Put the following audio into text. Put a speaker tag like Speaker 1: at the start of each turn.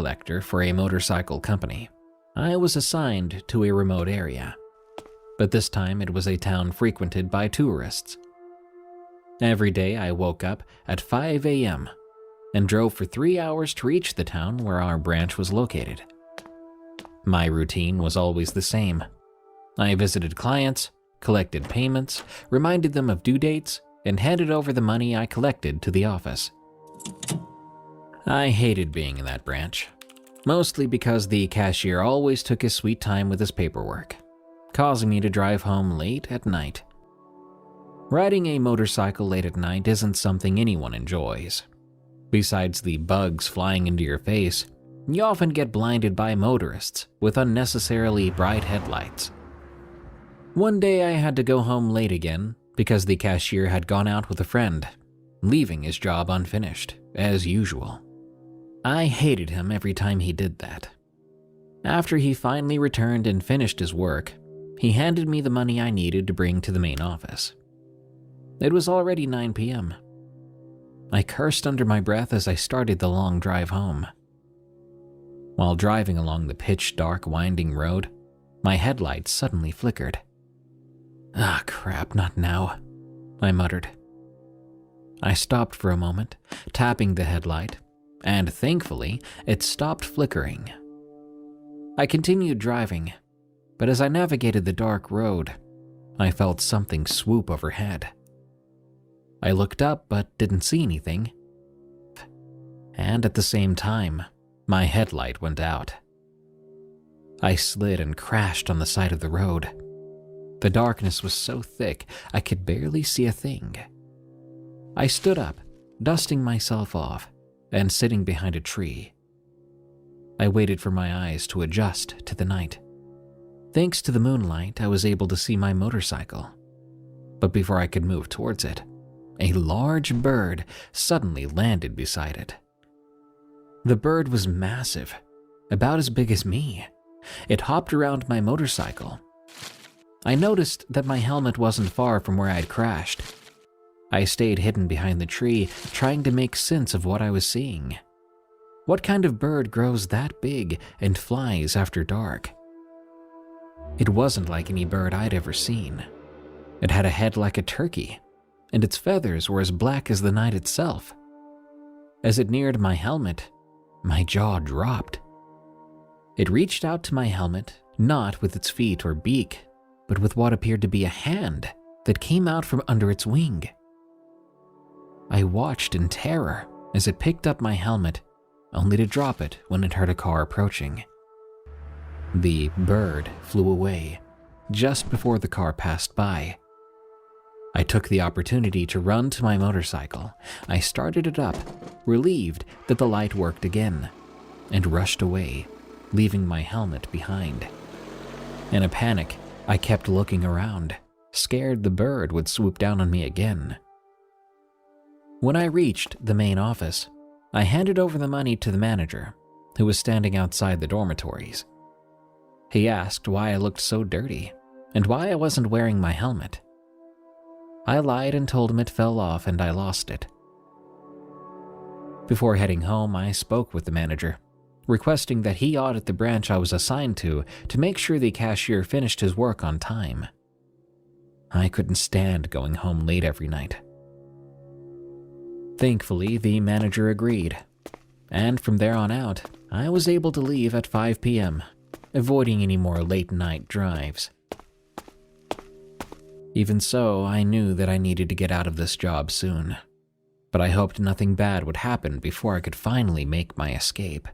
Speaker 1: collector for a motorcycle company. I was assigned to a remote area, but this time it was a town frequented by tourists. Every day I woke up at 5 a.m. and drove for 3 hours to reach the town where our branch was located. My routine was always the same. I visited clients, collected payments, reminded them of due dates, and handed over the money I collected to the office. I hated being in that branch, mostly because the cashier always took his sweet time with his paperwork, causing me to drive home late at night. Riding a motorcycle late at night isn't something anyone enjoys. Besides the bugs flying into your face, you often get blinded by motorists with unnecessarily bright headlights. One day I had to go home late again because the cashier had gone out with a friend, leaving his job unfinished, as usual. I hated him every time he did that. After he finally returned and finished his work, he handed me the money I needed to bring to the main office. It was already 9 p.m. I cursed under my breath as I started the long drive home. While driving along the pitch-dark winding road, my headlights suddenly flickered. "Ah, crap, not now," I muttered. I stopped for a moment, tapping the headlight, and thankfully, it stopped flickering. I continued driving, but as I navigated the dark road, I felt something swoop overhead. I looked up but didn't see anything. And at the same time, my headlight went out. I slid and crashed on the side of the road. The darkness was so thick I could barely see a thing. I stood up, dusting myself off, and sitting behind a tree. I waited for my eyes to adjust to the night. Thanks to the moonlight, I was able to see my motorcycle. But before I could move towards it, a large bird suddenly landed beside it. The bird was massive, about as big as me. It hopped around my motorcycle. I noticed that my helmet wasn't far from where I'd crashed. I stayed hidden behind the tree, trying to make sense of what I was seeing. What kind of bird grows that big and flies after dark? It wasn't like any bird I'd ever seen. It had a head like a turkey, and its feathers were as black as the night itself. As it neared my helmet, my jaw dropped. It reached out to my helmet, not with its feet or beak, but with what appeared to be a hand that came out from under its wing. I watched in terror as it picked up my helmet, only to drop it when it heard a car approaching. The bird flew away just before the car passed by. I took the opportunity to run to my motorcycle. I started it up, relieved that the light worked again, and rushed away, leaving my helmet behind. In a panic, I kept looking around, scared the bird would swoop down on me again. When I reached the main office, I handed over the money to the manager, who was standing outside the dormitories. He asked why I looked so dirty, and why I wasn't wearing my helmet. I lied and told him it fell off and I lost it. Before heading home, I spoke with the manager, requesting that he audit the branch I was assigned to make sure the cashier finished his work on time. I couldn't stand going home late every night. Thankfully, the manager agreed, and from there on out, I was able to leave at 5 p.m., avoiding any more late-night drives. Even so, I knew that I needed to get out of this job soon, but I hoped nothing bad would happen before I could finally make my escape.